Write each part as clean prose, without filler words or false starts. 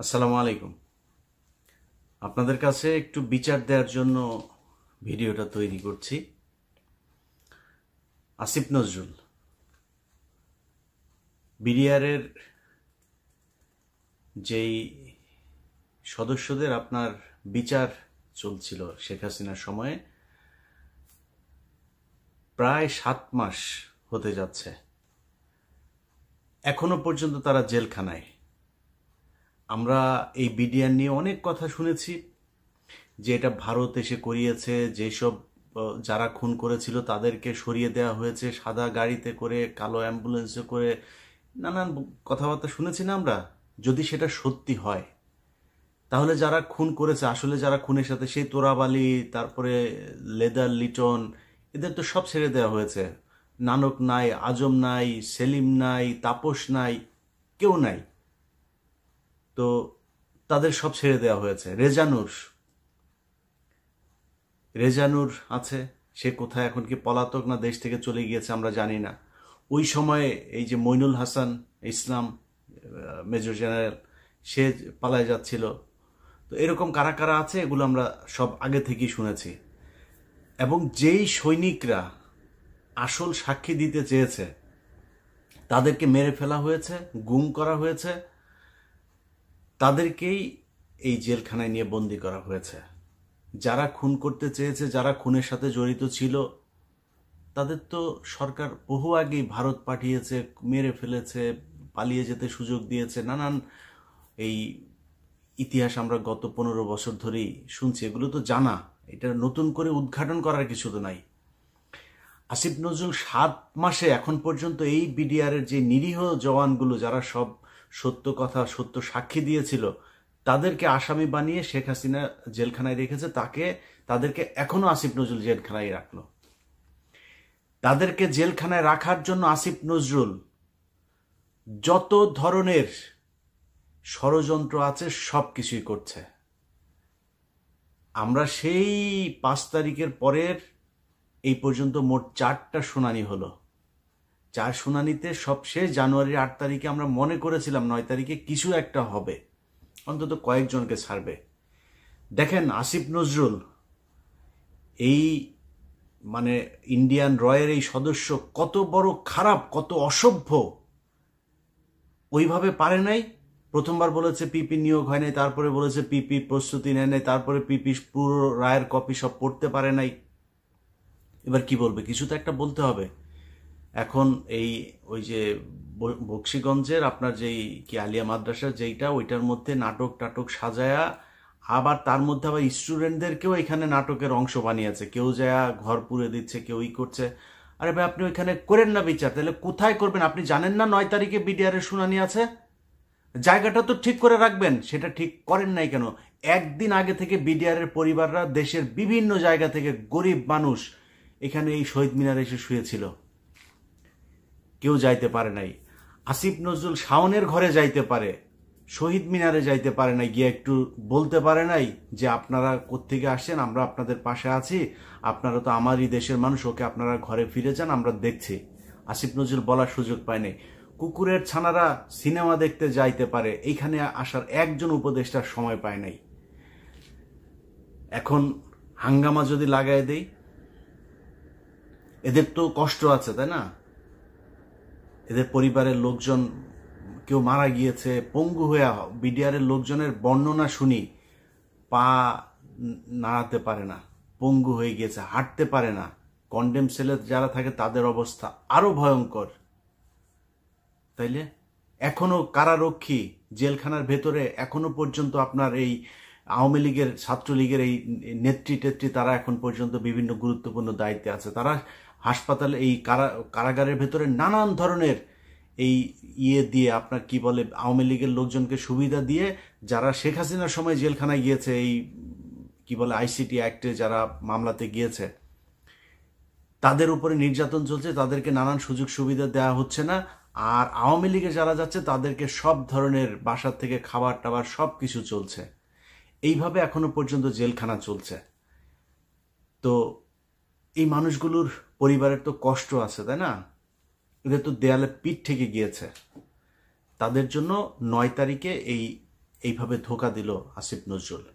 আসসালামু আলাইকুম। আপনাদের কাছে একটু বিচার দেওয়ার জন্য ভিডিওটা তৈরি করছি। আসিফ নজরুল বিডিআরের যেই সদস্যদের আপনার বিচার চলছিল শেখ হাসিনার সময়ে, প্রায় 7 মাস হতে যাচ্ছে, এখনো পর্যন্ত তারা জেলখানায়। আমরা এই বিডিআর নিয়ে অনেক কথা শুনেছি যে এটা ভারত এসে করিয়েছে, যেসব যারা খুন করেছিল তাদেরকে সরিয়ে দেওয়া হয়েছে সাদা গাড়িতে করে, কালো অ্যাম্বুলেন্সে করে, নানান কথাবার্তা শুনেছি না আমরা। যদি সেটা সত্যি হয় তাহলে যারা খুন করেছে, আসলে যারা খুনের সাথে, সেই তোরাবালি, তারপরে লেদার লিটন, এদের তো সব ছেড়ে দেওয়া হয়েছে। নানক নাই, আজম নাই, সেলিম নাই, তাপস নাই, কেউ নাই। তো তাদের সব ছেড়ে দেওয়া হয়েছে। রেজানুর আছে, সে কোথায় এখন? কি পলাতক না দেশ থেকে চলে গিয়েছে আমরা জানি না। ওই সময়ে এই যে মইনুল হাসান ইসলাম, মেজর জেনারেল, সে পালায় যাচ্ছিল। তো এরকম কারা কারা আছে এগুলো আমরা সব আগে থেকেই শুনেছি। এবং যেই সৈনিকরা আসল সাক্ষী দিতে চেয়েছে তাদেরকে মেরে ফেলা হয়েছে, গুম করা হয়েছে, তাদেরকেই এই জেলখানায় নিয়ে বন্দি করা হয়েছে। যারা খুন করতে চেয়েছে, যারা খুনের সাথে জড়িত ছিল, তাদের তো সরকার বহু আগেই ভারত পাঠিয়েছে, মেরে ফেলেছে, পালিয়ে যেতে সুযোগ দিয়েছে। নানান এই ইতিহাস আমরা গত 15 বছর ধরেই শুনছি, এগুলো তো জানা, এটা নতুন করে উদ্ঘাটন করার কিছু তো নাই। আসিফ নজরুল 7 মাসে এখন পর্যন্ত এই বিডিআরের যে নিরীহ জওয়ানগুলো, যারা সব সত্য কথা, সত্য সাক্ষী দিয়েছিল, তাদেরকে আসামি বানিয়ে শেখ হাসিনা জেলখানায় রেখেছে। তাদেরকে এখনো আসিফ নজরুল জেলখানায় রাখলো। তাদেরকে জেলখানায় রাখার জন্য আসিফ নজরুল যত ধরনের ষড়যন্ত্র আছে সব কিছুই করছে। আমরা সেই 5 তারিখের পরের এই পর্যন্ত মোট 4টা শুনানি হলো। 4 শুনানিতে সবশেষ জানুয়ারির 8 তারিখে আমরা মনে করেছিলাম 9 তারিখে কিছু একটা হবে, অন্তত কয়েকজনকে ছাড়বে। দেখেন আসিফ নজরুল এই মানে ইন্ডিয়ান রয়ের এই সদস্য কত বড় খারাপ, কত অসভ্য। ওইভাবে পারে নাই। প্রথমবার বলেছে পিপি নিয়োগ হয় নাই, তারপরে বলেছে পিপি প্রস্তুতি নেয় নাই, তারপরে পিপি পুরো রায়ের কপি সব পড়তে পারে নাই। এবার কি বলবে? কিছু তো একটা বলতে হবে। এখন ওই যে বক্সিগঞ্জের আপনার যেই কি আলিয়া মাদ্রাসা যেইটা, ওইটার মধ্যে নাটক টাটক সাজায়া, আবার তার মধ্যে আবার স্টুডেন্টদেরকেও এখানে নাটকের অংশ বানিয়েছে। কেউ যায় ঘর পুড়ে দিচ্ছে, কেউ করছে। আরে ভাই, আপনি ওইখানে করেন না বিচার, তাহলে কোথায় করবেন? আপনি জানেন না 9 তারিখে বিডিআর এর শুনানি আছে? জায়গাটা তো ঠিক করে রাখবেন, সেটা ঠিক করেন নাই কেন? একদিন আগে থেকে বিডিআর এর পরিবাররা দেশের বিভিন্ন জায়গা থেকে, গরিব মানুষ এখানে এই শহীদ মিনারে এসে শুয়েছিল, কেউ যাইতে পারে নাই। আসিফ নজরুল শাওনের ঘরে যাইতে পারে, শহীদ মিনারে যাইতে পারে নাই, গিয়ে একটু বলতে পারে নাই যে আপনারা কোত্থেকে আসছেন, আমরা আপনাদের পাশে আছি, আপনারা তো আমারই দেশের মানুষ, ওকে আপনারা ঘরে ফিরে যান, আমরা দেখছি। আসিফ নজরুল বলার সুযোগ পায় নাই। কুকুরের ছানারা সিনেমা দেখতে যাইতে পারে, এইখানে আসার একজন উপদেষ্টার সময় পায় নাই। এখন হাঙ্গামা যদি লাগাই দেই, এদের তো কষ্ট আছে, তাই না? এদের পরিবারের লোকজন, কেউ মারা গিয়েছে, পঙ্গু হয়ে। বিডিআরের লোকজনের বর্ণনা শুনি, পা নাড়াতে পারে না, পঙ্গু হয়ে গিয়েছে, হাঁটতে পারে না। কন্ডেম সেলে যারা থাকে তাদের অবস্থা আরো ভয়ঙ্কর। তাইলে এখনো কারারক্ষী জেলখানার ভেতরে, এখনো পর্যন্ত আপনার এই আওয়ামী লীগের, ছাত্রলীগের এই নেত্রী তারা এখন পর্যন্ত বিভিন্ন গুরুত্বপূর্ণ দায়িত্বে আছে। তারা হাসপাতালে, এই কারাগারের ভেতরে নানান ধরনের এই দিয়ে, আপনার কি বলে, আওয়ামী লীগের লোকজনকে সুবিধা দিয়ে, যারা শেখ হাসিনার সময় জেলখানায় গিয়েছে, এই কি বলে আইসিটি অ্যাক্টে যারা মামলাতে গিয়েছে, তাদের উপরে নির্যাতন চলছে, তাদেরকে নানান সুযোগ সুবিধা দেওয়া হচ্ছে না। আর আওয়ামী লীগে যারা যাচ্ছে তাদেরকে সব ধরনের বাসার থেকে খাবার টাবার সব কিছু চলছে। এইভাবে এখনো পর্যন্ত জেলখানা চলছে। তো এই মানুষগুলোর পরিবারের তো কষ্ট আছে, তাই না? এদের তো দেয়ালে পিঠ থেকে গিয়েছে। তাদের জন্য 9 তারিখে এই এইভাবে ধোকা দিল আসিফ নজরুল।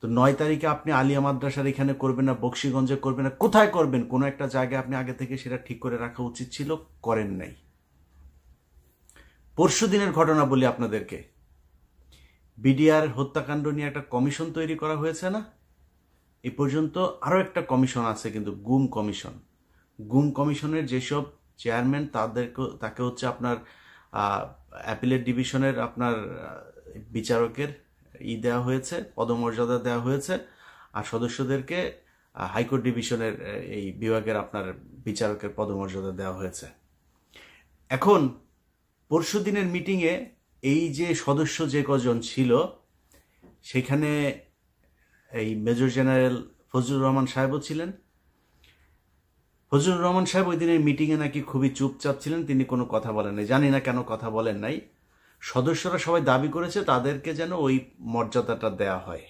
তো 9 তারিখে আপনি আলিয়া মাদ্রাসার এখানে করবেন না, বক্সিগঞ্জে করবেন না, কোথায় করবেন? কোনো একটা জায়গায় আপনি আগে থেকে সেটা ঠিক করে রাখা উচিত ছিল, করেন নাই। পরশু দিনের ঘটনা বলি আপনাদেরকে, বিডিআর হত্যাকাণ্ড নিয়ে একটা কমিশন তৈরি করা হয়েছে না? এই পর্যন্ত আরও একটা কমিশন আছে, কিন্তু গুম কমিশন। গুম কমিশনের যেসব চেয়ারম্যান তাকে হচ্ছে আপনার অ্যাপিলেট ডিভিশনের আপনার বিচারকের দেওয়া হয়েছে, পদমর্যাদা দেওয়া হয়েছে, আর সদস্যদেরকে হাইকোর্ট ডিভিশনের এই বিভাগের আপনার বিচারকের পদমর্যাদা দেওয়া হয়েছে। এখন পরশু দিনের মিটিংয়ে এই যে সদস্য যে কজন ছিল, সেখানে এই মেজর জেনারেল ফজলুর রহমান সাহেবও ছিলেন। ফজলুর রহমান সাহেব ওই দিনের মিটিংয়ে নাকি খুবই চুপচাপ ছিলেন, তিনি কোনো কথা বলেন নাই। জানি না কেন কথা বলেন নাই। সদস্যরা সবাই দাবি করেছে তাদেরকে যেন ওই মর্যাদাটা দেয়া হয়।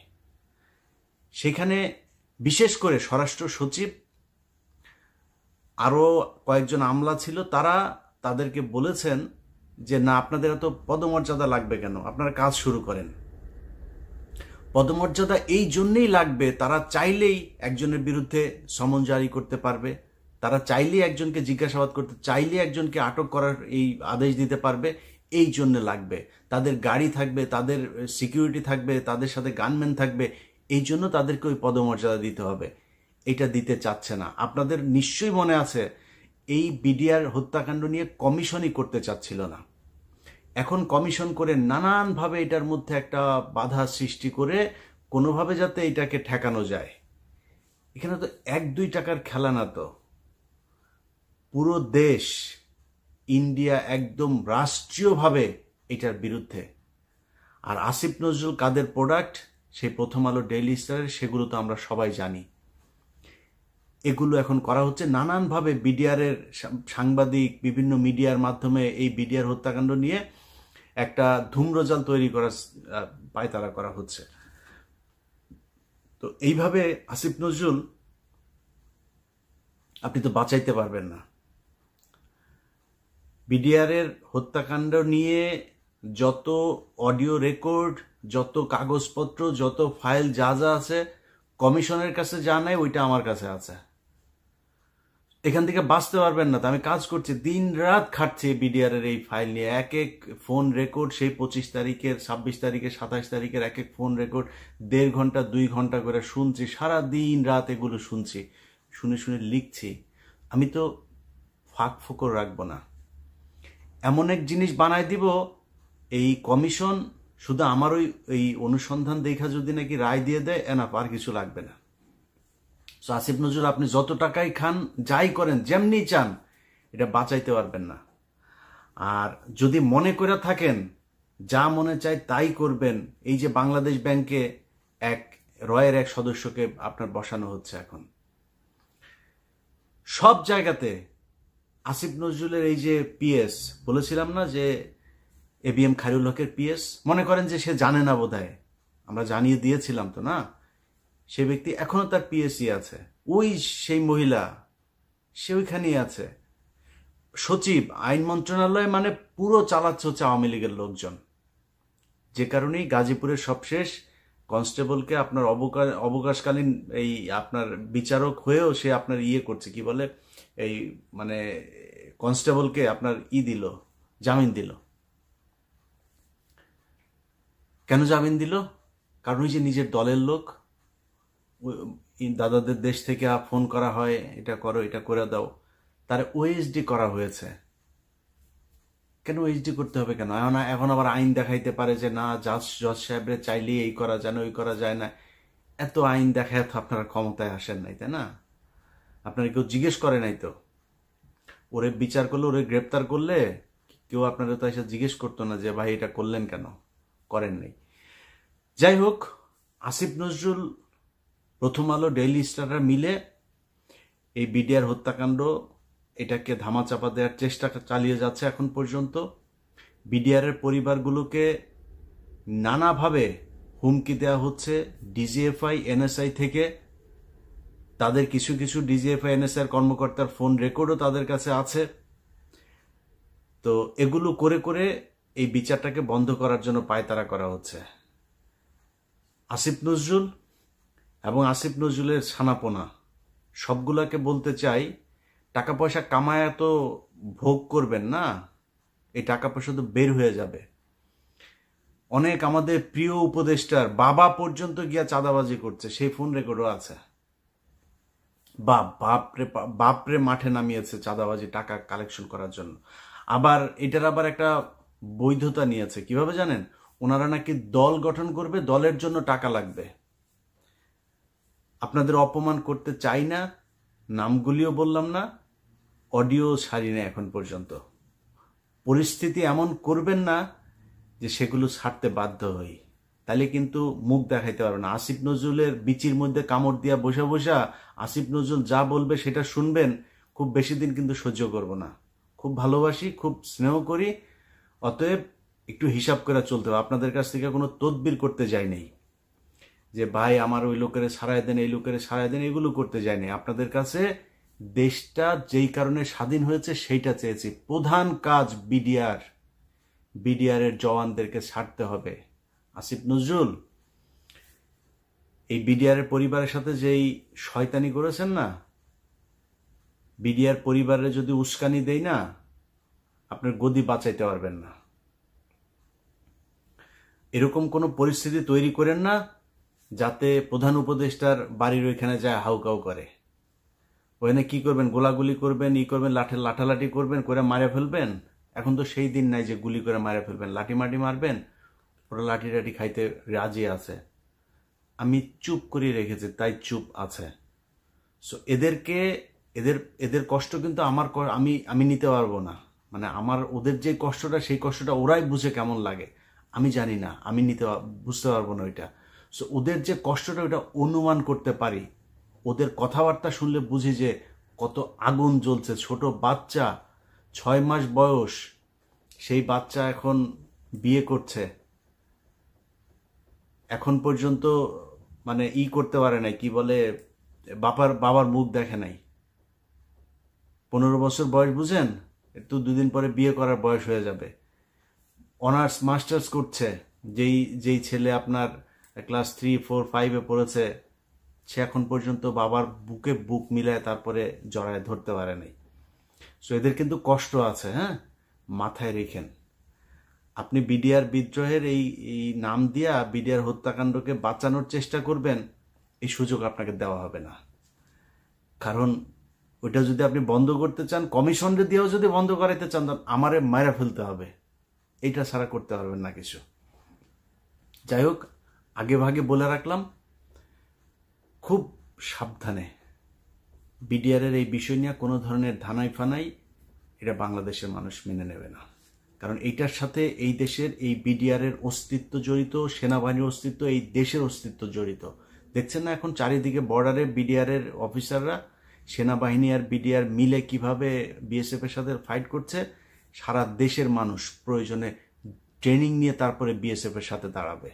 সেখানে বিশেষ করে স্বরাষ্ট্র সচিব, আরও কয়েকজন আমলা ছিল, তারা তাদেরকে বলেছেন যে না, আপনাদের এত পদমর্যাদা লাগবে কেন, আপনারা কাজ শুরু করেন। পদমর্যাদা এই জন্যেই লাগবে, তারা চাইলেই একজনের বিরুদ্ধে সমন জারি করতে পারবে, তারা চাইলেই একজনকে জিজ্ঞাসাবাদ করতে, চাইলেই একজনকে আটক করার এই আদেশ দিতে পারবে, এই জন্য লাগবে। তাদের গাড়ি থাকবে, তাদের সিকিউরিটি থাকবে, তাদের সাথে গানম্যান থাকবে, এই জন্য তাদেরকে ওই পদমর্যাদা দিতে হবে। এটা দিতে চাচ্ছে না। আপনাদের নিশ্চয়ই মনে আছে, এই বিডিআর হত্যাকাণ্ড নিয়ে কমিশনই করতে চাচ্ছিল না। এখন কমিশন করে নানানভাবে এটার মধ্যে একটা বাধা সৃষ্টি করে কোনোভাবে যাতে এটাকে ঠেকানো যায়। এখানে তো 1-2 টাকার খেলা না, তো পুরো দেশ, ইন্ডিয়া একদম রাষ্ট্রীয়ভাবে এটার বিরুদ্ধে। আর আসিফ নজরুল কাদের প্রোডাক্ট, সেই প্রথম আলো, ডেইলি স্টারের, সেগুলো তো আমরা সবাই জানি। এগুলো এখন করা হচ্ছে নানানভাবে। বিডিআরের সাংবাদিক বিভিন্ন মিডিয়ার মাধ্যমে এই বিডিআর হত্যাকাণ্ড নিয়ে একটা ধূম্রজাল তৈরি করার পায়তারা করা হচ্ছে। তো এইভাবে আসিফ নজরুল আপনি তো বাঁচাইতে পারবেন না। বিডিআরের হত্যাকাণ্ড নিয়ে যত অডিও রেকর্ড, যত কাগজপত্র, যত ফাইল যা যা আছে, কমিশনের কাছে যা নাই ওইটা আমার কাছে আছে। এখান থেকে বাঁচতে পারবেন না। তো আমি কাজ করছি, দিন রাত খাটছি বিডিআর এর এই ফাইল নিয়ে। এক এক ফোন রেকর্ড, সেই 25 তারিখের, 26 তারিখের, 27 তারিখের এক এক ফোন রেকর্ড 1.5 ঘন্টা 2 ঘন্টা করে শুনছি, সারা দিন রাত এগুলো শুনছি, শুনে শুনে লিখছি। আমি তো ফাঁক ফোকর রাখবো না। এমন এক জিনিস বানায় দিব, এই কমিশন শুধু আমার ওই অনুসন্ধান দেখা যদি নাকি রায় দিয়ে দেয়, এনাফ, আর কিছু লাগবে না। সো আসিফ নজরুল, আপনি যত টাকাই খান, যাই করেন, যেমনি চান, এটা বাঁচাইতে পারবেন না। আর যদি মনে করে থাকেন যা মনে চায় তাই করবেন, এই যে বাংলাদেশ ব্যাংকে রয়ের এক সদস্যকে আপনার বসানো হচ্ছে, এখন সব জায়গাতে আসিফ নজরুলের এই যে পিএস, বলেছিলাম না যে এবিএম খায়রুল হকের পিএস, মনে করেন যে সে জানে না বোধহয়, আমরা জানিয়ে দিয়েছিলাম তো না, সে ব্যক্তি এখনো তার পিএসই আছে, ওই সেই মহিলা, সে ওইখানেই আছে। সচিব, আইন মন্ত্রণালয়, মানে পুরো চালাচ্ছে হচ্ছে আওয়ামী লীগের লোকজন। যে কারণেই গাজীপুরের সবশেষ কনস্টেবলকে আপনার অবকাশকালীন এই আপনার বিচারক হয়েও সে আপনার করছে, কি বলে, এই মানে কনস্টেবলকে আপনার দিল, জামিন দিল। কেন জামিন দিল? কারণ ওই যে নিজের দলের লোক, দাদাদের দেশ থেকে ফোন করা হয়, এটা করো, এটা করে দাও, তার ওএসডি করা হয়েছে। কেন ওএসডি করতে হবে কেন? এখন আবার আইন দেখাইতে পারে যে না, জজ সাহেবরে চাইলে এই করা যায় না, ওই করা যায় না। এত আইন দেখায় তো আপনারা ক্ষমতায় আসেন নাই, তাই না? আপনারা কেউ জিজ্ঞেস করে নাই তো। ওরে বিচার করলে, ওরে গ্রেপ্তার করলে কেউ আপনারা তো এসে জিজ্ঞেস করতো না যে ভাই এটা করলেন কেন, করেন নাই। যাই হোক, আসিফ নজরুল, প্রথম আলো, ডেইলি স্টাররা মিলে এই বিডিআর হত্যাকাণ্ড, এটাকে ধামাচাপা দেওয়ার চেষ্টা চালিয়ে যাচ্ছে এখন পর্যন্ত। বিডিআরের পরিবারগুলোকে নানাভাবে হুমকি দেওয়া হচ্ছে ডিজিএফআই, এনএসআই থেকে। তাদের কিছু কিছু ডিজিএফআই, এনএসআই কর্মকর্তার ফোন রেকর্ডও তাদের কাছে আছে। তো এগুলো করে করে এই বিচারটাকে বন্ধ করার জন্য পায়তারা করা হচ্ছে। আসিফ নজরুল এবং আসিফ নজরুলের ছানাপোনা সবগুলাকে বলতে চাই, টাকা পয়সা কামায় তো ভোগ করবেন না, এই টাকা পয়সা তো বের হয়ে যাবে। অনেক আমাদের প্রিয় উপদেষ্টার বাবা পর্যন্ত গিয়া চাঁদাবাজি করছে, সেই ফোন রেকর্ডও আছে। বাপরে মাঠে নামিয়েছে চাঁদাবাজি টাকা কালেকশন করার জন্য। আবার এটার আবার একটা বৈধতা নিয়েছে, কিভাবে জানেন? ওনারা নাকি দল গঠন করবে, দলের জন্য টাকা লাগবে। আপনাদের অপমান করতে চাই না, নামগুলিও বললাম না, অডিও ছাড়ি না এখন পর্যন্ত। পরিস্থিতি এমন করবেন না যে সেগুলো ছাড়তে বাধ্য হই, তাহলে কিন্তু মুখ দেখাইতে পারবে না। আসিফ নজরুলের বিচির মধ্যে কামড় দিয়া বসা বসা আসিফ নজরুল যা বলবে সেটা শুনবেন, খুব বেশি দিন কিন্তু সহ্য করব না। খুব ভালোবাসি, খুব স্নেহ করি, অতএব একটু হিসাব করে চলতে হবে। আপনাদের কাছ থেকে কোনো তদবির করতে যাই নেই যে ভাই আমার ওই লোকের ছাড়াই দেন, এই লোকের ছাড়াই দেন, এগুলো করতে যাই নেই। আপনাদের কাছে দেশটা যেই কারণে স্বাধীন হয়েছে সেইটা চেয়েছি। প্রধান কাজ বিডিআর এর জওয়ানদেরকে ছাড়তে হবে। আসিফ নজরুল এই বিডিআর এর পরিবারের সাথে যেই শয়তানি করেছেন না, বিডিআর পরিবারে যদি উস্কানি দেই না, আপনার গদি বাঁচাইতে পারবেন না। এরকম কোনো পরিস্থিতি তৈরি করেন না যাতে প্রধান উপদেষ্টার বাড়ির ওইখানে যায় হাউকাউ করে। ওখানে কি করবেন? গোলাগুলি করবেন, করবেন, লাঠালাঠি করবেন, করে মারে ফেলবেন। এখন তো সেই দিন নাই যে গুলি করে মারে ফেলবেন, লাঠি মাটি মারবেন, ওরা লাঠি টাঠি খাইতে রাজি আছে। আমি চুপ করে রেখেছি, তাই চুপ আছে। সো এদের কষ্ট কিন্তু আমি নিতে পারবো না। মানে ওদের যে কষ্টটা, সেই কষ্টটা ওরাই বুঝে কেমন লাগে আমি জানি না, আমি বুঝতে পারবো না ওইটা। সো ওদের যে কষ্টটা ওইটা অনুমান করতে পারি। ওদের কথাবার্তা শুনলে বুঝি যে কত আগুন জ্বলছে। ছোট বাচ্চা, 6 মাস বয়স, সেই বাচ্চা এখন বিয়ে করছে, এখন পর্যন্ত মানে করতে পারে নাই, কি বলে, বাবার মুখ দেখে নাই। 15 বছর বয়স, বুঝেন? একটু 2 দিন পরে বিয়ে করার বয়স হয়ে যাবে। অনার্স মাস্টার্স করছে, যেই ছেলে আপনার ক্লাস 3, 4, 5-এ পড়েছে, সে এখন পর্যন্ত বাবার বুকে বুক মিলায় তারপরে জড়ায় ধরতে পারে নাই। সো এদের কিন্তু কষ্ট আছে, হ্যাঁ, মাথায় রেখেন। আপনি বিডিআর বিদ্রোহের এই নাম দিয়া বিডিআর হত্যাকাণ্ডকে বাঁচানোর চেষ্টা করবেন, এই সুযোগ আপনাকে দেওয়া হবে না। কারণ ওইটা যদি আপনি বন্ধ করতে চান, কমিশনরে দিয়েও যদি বন্ধ করাইতে চান, আমারে মায়েরা ফেলতে হবে। এইটা ছাড়া করতে পারবেন না কিছু। যাই হোক, আগে ভাগে বলে রাখলাম, খুব সাবধানে। বিডিআরের এই বিষয় নিয়ে কোনো ধরনের ধানাই ফানাই এটা বাংলাদেশের মানুষ মেনে নেবে না। কারণ এইটার সাথে এই দেশের এই বিডিআরের অস্তিত্ব জড়িত, সেনাবাহিনীর অস্তিত্ব, এই দেশের অস্তিত্ব জড়িত। দেখছেন না এখন চারিদিকে বর্ডারে বিডিআরের অফিসাররা, সেনাবাহিনী আর বিডিআর মিলে কিভাবে বিএসএফ এর সাথে ফাইট করছে। সারা দেশের মানুষ প্রয়োজনে ট্রেনিং নিয়ে তারপরে বিএসএফ এর সাথে দাঁড়াবে।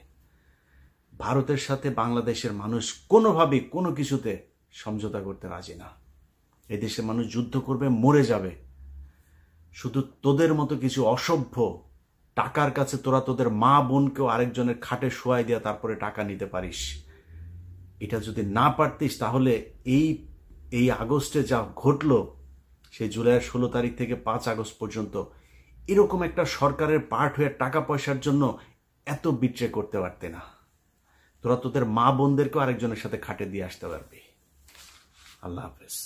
ভারতের সাথে বাংলাদেশের মানুষ কোনোভাবে কোনো কিছুতে সমঝোতা করতে রাজি না। এই দেশের মানুষ যুদ্ধ করবে, মরে যাবে। শুধু তোদের মতো কিছু অসভ্য টাকার কাছে তোরা তোদের মা বোনকেও আরেকজনের খাটে শোয়াই দিয়া তারপরে টাকা নিতে পারিস। এটা যদি না পারতিস তাহলে এই আগস্টে যা ঘটলো, সেই জুলাইয়ের 16 তারিখ থেকে 5 আগস্ট পর্যন্ত, এরকম একটা সরকারের পার্ট হয়ে টাকা পয়সার জন্য এত বিট্রে করতে পারতে না। তোরা তোদের মা বোনদেরকেও আরেকজনের সাথে খাটে দিয়ে আসতে পারবি। আল্লাহ হাফেজ।